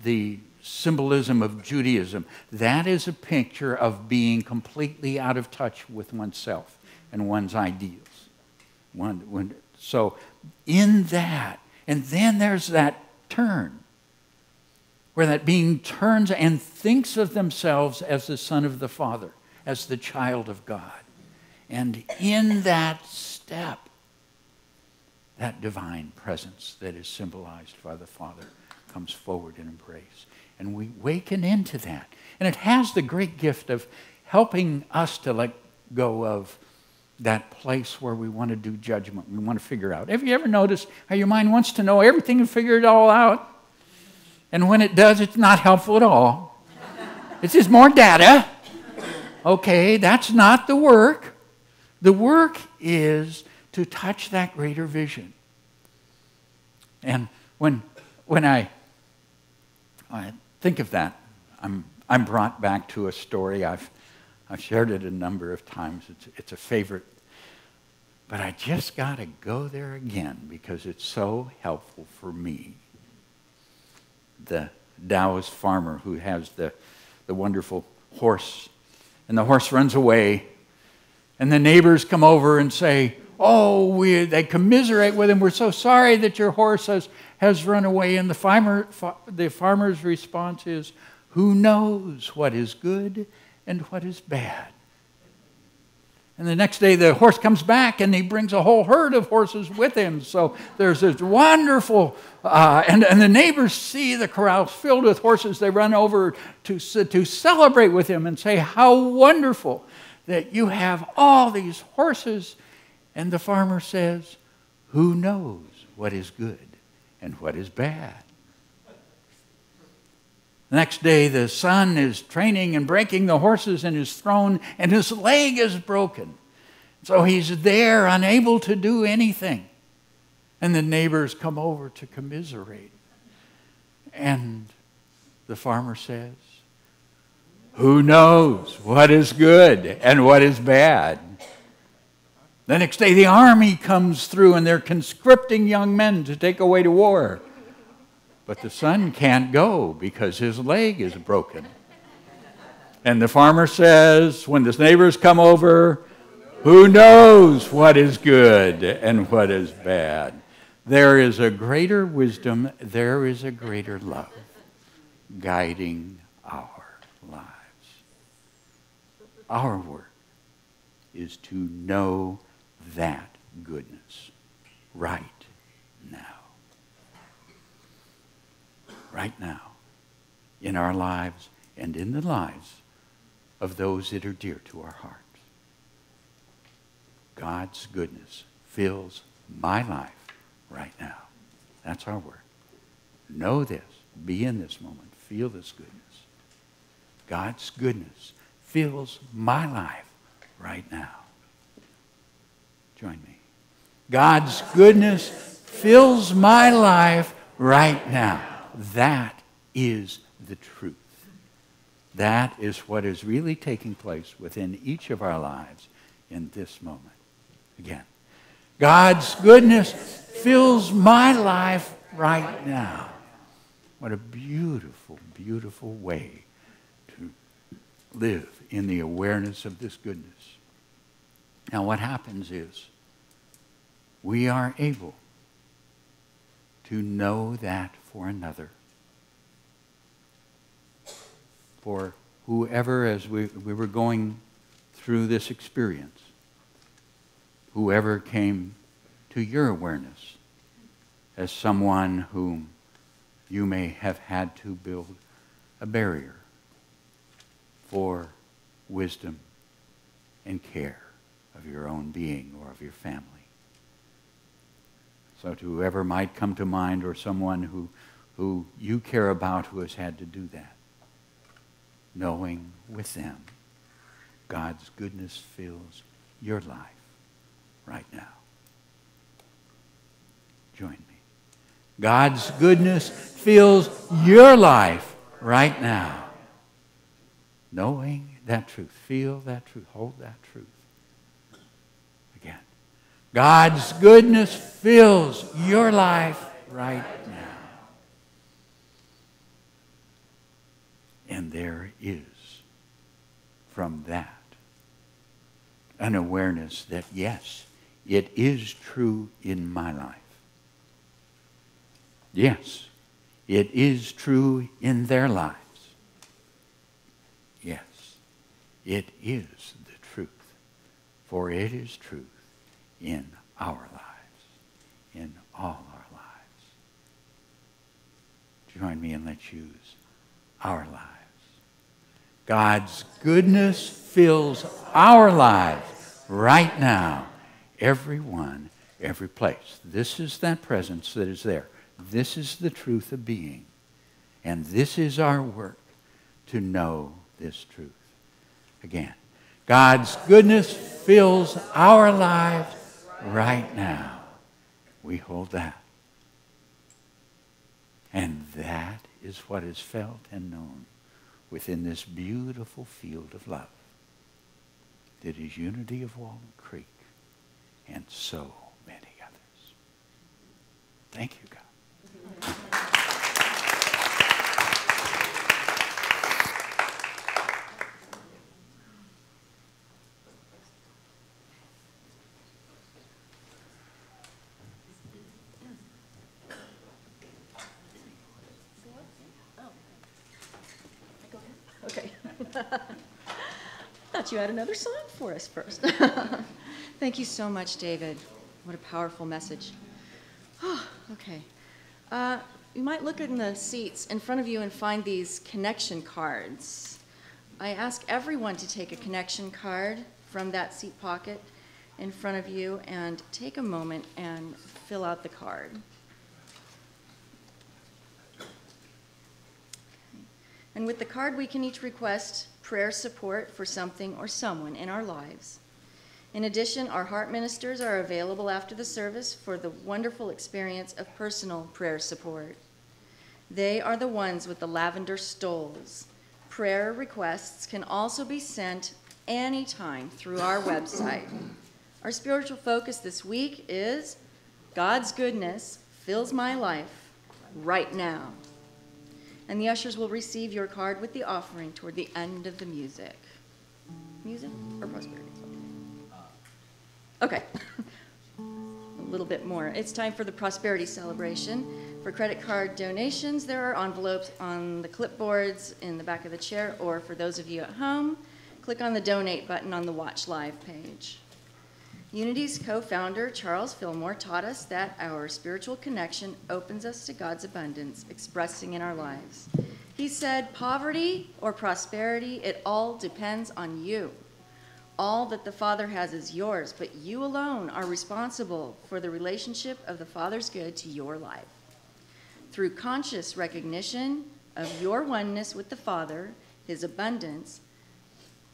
the symbolism of Judaism, that is a picture of being completely out of touch with oneself and one's ideals. So in that, and then there's that turn, where that being turns and thinks of themselves as the son of the Father, as the child of God. And in that step, that divine presence that is symbolized by the Father comes forward in embrace. And we waken into that. And it has the great gift of helping us to let go of that place where we want to do judgment. We want to figure out. Have you ever noticed how your mind wants to know everything and figure it all out? And when it does, it's not helpful at all. It's just more data. Okay, that's not the work. The work is to touch that greater vision. And when I think of that, I'm brought back to a story. I've shared it a number of times. It's a favorite. But I just got to go there again because it's so helpful for me. The Taoist farmer who has the wonderful horse, and the horse runs away, and the neighbors come over and say, oh, they commiserate with him. We're so sorry that your horse has run away. And the farmer's response is, who knows what is good and what is bad? And the next day the horse comes back and he brings a whole herd of horses with him. So there's this wonderful, and the neighbors see the corrals filled with horses. They run over to celebrate with him and say, how wonderful that you have all these horses. And the farmer says, who knows what is good and what is bad? The next day, the son is training and breaking the horses in his throne, and his leg is broken. So he's there, unable to do anything. And the neighbors come over to commiserate. And the farmer says, who knows what is good and what is bad? The next day, the army comes through, and they're conscripting young men to take away to war. But the son can't go because his leg is broken. And the farmer says, when the neighbors come over, who knows what is good and what is bad? There is a greater wisdom, there is a greater love guiding our lives. Our work is to know that goodness right now. Right now, in our lives and in the lives of those that are dear to our hearts. God's goodness fills my life right now. That's our work. Know this. Be in this moment. Feel this goodness. God's goodness fills my life right now. Join me. God's goodness fills my life right now. That is the truth. That is what is really taking place within each of our lives in this moment. Again, God's goodness fills my life right now. What a beautiful, beautiful way to live in the awareness of this goodness. Now what happens is we are able to know that for another. For whoever, as we were going through this experience, whoever came to your awareness as someone whom you may have had to build a barrier for wisdom and care of your own being or of your family. So to whoever might come to mind, or someone who you care about who has had to do that, knowing with them God's goodness fills your life right now. Join me. God's goodness fills your life right now. Knowing that truth. Feel that truth. Hold that truth. Again. God's goodness fills your life right now. And there is, from that, an awareness that, yes, it is true in my life. Yes, it is true in their lives. Yes, it is the truth, for it is truth in our lives, in all our lives. Join me and let's use our lives. God's goodness fills our lives right now, everyone, every place. This is that presence that is there. This is the truth of being. And this is our work to know this truth. Again, God's goodness fills our lives right now. We hold that. And that is what is felt and known within this beautiful field of love that is Unity of Walnut Creek and so many others. Thank you, God. Okay. Thought you had another song for us first. Thank you so much, David. What a powerful message. Oh, okay. You might look in the seats in front of you and find these connection cards. I ask everyone to take a connection card from that seat pocket in front of you and take a moment and fill out the card. And with the card, we can each request prayer support for something or someone in our lives. In addition, our heart ministers are available after the service for the wonderful experience of personal prayer support. They are the ones with the lavender stoles. Prayer requests can also be sent anytime through our website. Our spiritual focus this week is God's goodness fills my life right now. And the ushers will receive your card with the offering toward the end of the music. Music or prosperity? Okay. A little bit more. It's time for the prosperity celebration. For credit card donations, there are envelopes on the clipboards in the back of the chair, or for those of you at home, click on the donate button on the Watch Live page. Unity's co-founder, Charles Fillmore, taught us that our spiritual connection opens us to God's abundance expressing in our lives. He said, poverty or prosperity, it all depends on you. All that the Father has is yours, but you alone are responsible for the relationship of the Father's good to your life. Through conscious recognition of your oneness with the Father, his abundance,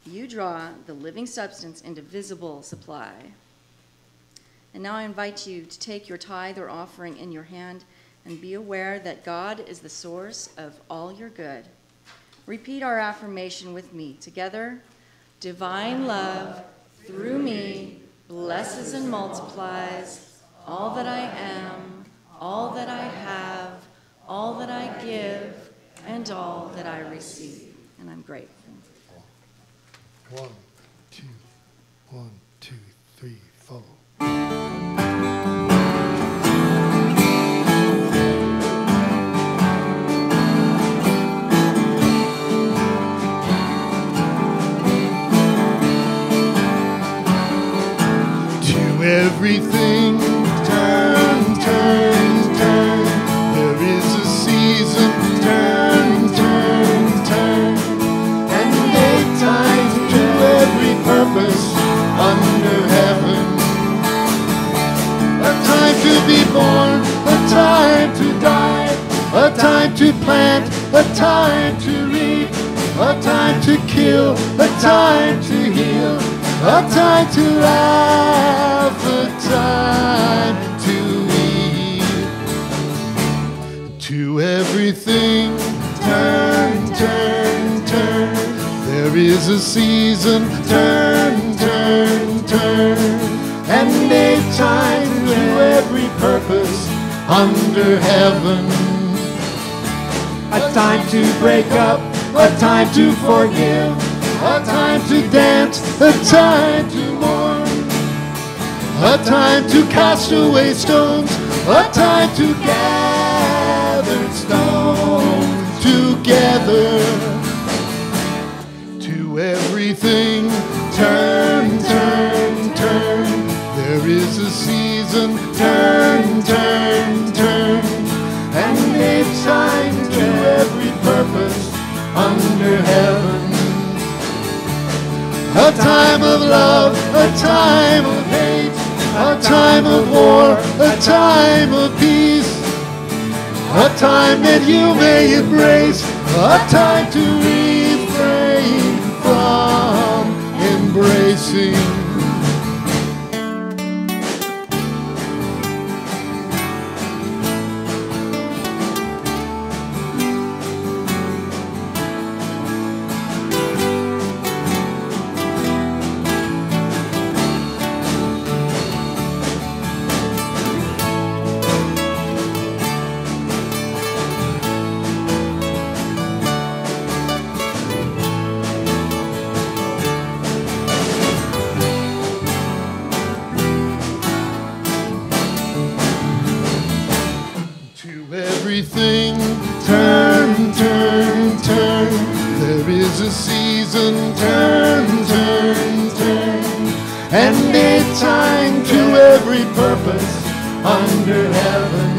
you draw the living substance into visible supply. And now I invite you to take your tithe or offering in your hand and be aware that God is the source of all your good. Repeat our affirmation with me. Together, divine love through me blesses and multiplies all that I am, all that I have, all that I give, and all that I receive. And I'm grateful. 1, 2, 1, 2, 3, 4. Everything turn, turn, turn. There is a season, turn, turn, turn. And a time to every purpose under heaven. A time to be born, a time to die, a time to plant, a time to reap, a time to kill, a time to heal, a time to laugh, a time to weep. To everything, turn, turn, turn. There is a season, turn, turn, turn. And a time to every purpose under heaven. A time to break up, a time to forgive, a time to dance, a time to mourn, a time to cast away stones, a time to gather stones together. To everything, turn, turn, turn. There is a season, turn, turn, turn. And a time to every purpose under heaven. A time of love, a time of hate, a time of war, a time of peace, a time that you may embrace, a time to refrain from embracing. Everything, turn, turn, turn. There is a season, turn, turn, turn. And a time to every purpose under heaven.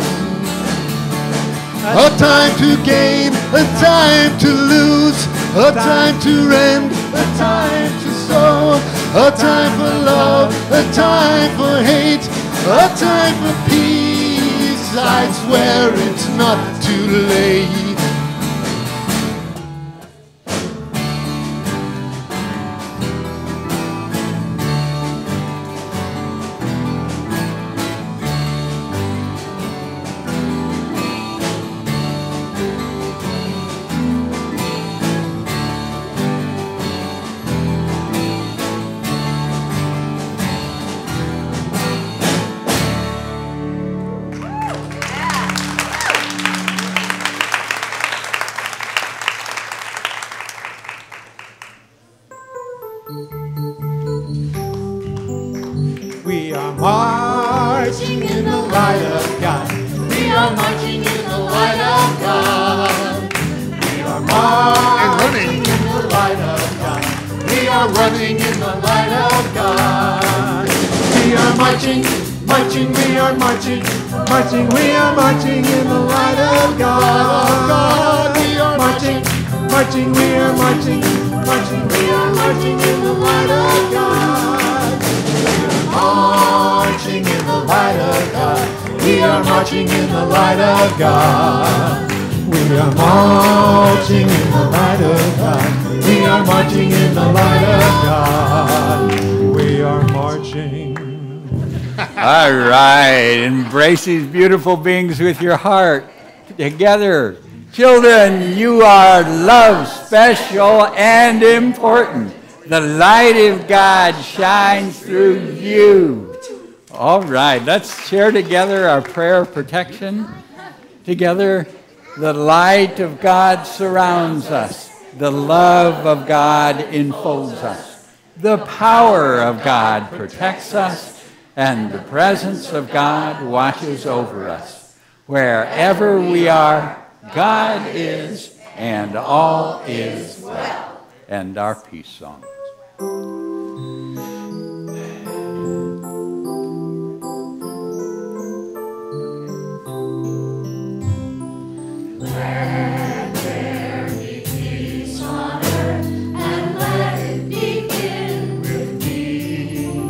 A time to gain, a time to lose, a time to rend, a time to sow, a time for love, a time for hate, a time for peace. I swear it's not too late. We are marching in the light of God. We are marching in the light of God. We are marching in the light of God. We are running in the light of God. We are marching, marching, we are marching, marching, we are marching in the light of God. We are marching, marching, we are marching, marching, we are marching in the light of God. Marching in the light of God. We are marching in the light of God. We are marching in the light of God. We are marching in the light of God. We are marching. All right, embrace these beautiful beings with your heart together. Children, you are loved, special, and important. The light of God shines through you. All right, let's share together our prayer of protection. Together, the light of God surrounds us. The love of God enfolds us. The power of God protects us. And the presence of God watches over us. Wherever we are, God is, and all is well. And our peace song. Let there be peace on earth, and let it begin with me.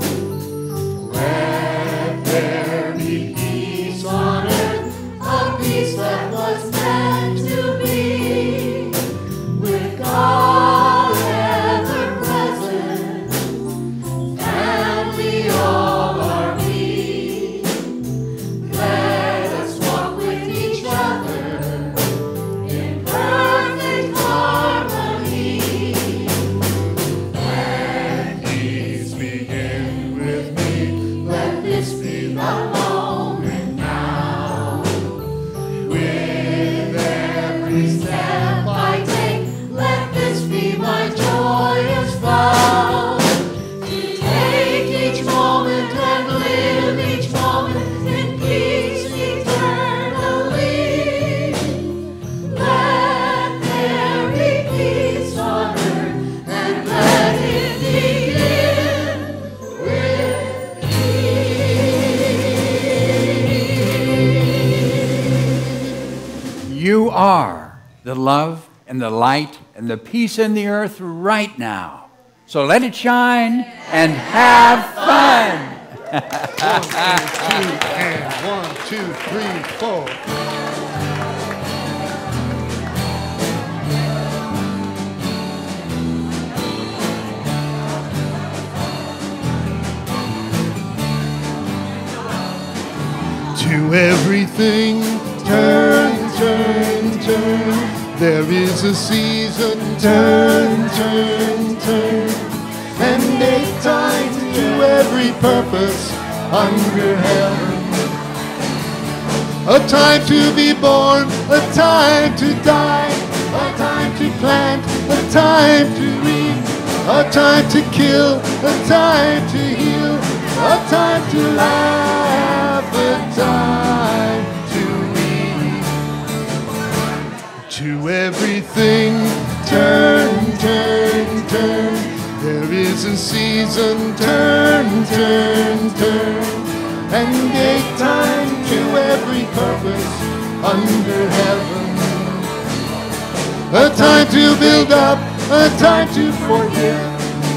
Let there be peace on earth, a peace that was meant to be, with God ever present You are the love and the light and the peace in the earth right now. So let it shine and have fun. 1, 2, and 1, 2, 3, 4. To everything, turn, turn, turn. There is a season, turn, turn, turn. And 8 times to every purpose under heaven. A time to be born, a time to die, a time to plant, a time to reap, a time to kill, a time to heal, a time to laugh, a time to weep. To everything, turn, turn, turn. There is a season, turn, turn, turn. And 8 times to every purpose under heaven. A time to build up, a time to forgive,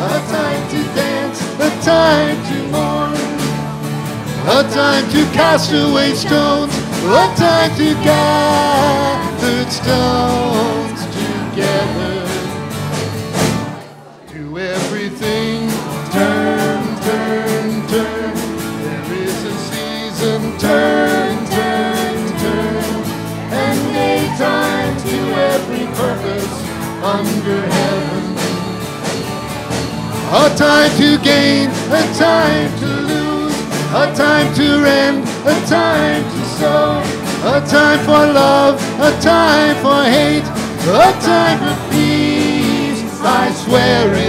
a time to dance, a time to mourn, a time to cast away stones, a time to gather stones together. To everything, turn, turn, turn. There is a season, turn, turn, turn. And 8 times to every purpose under heaven. A time to gain, a time to lose, a time to rend, a time to sow, a time for love, a time for hate, a time for peace. I swear it.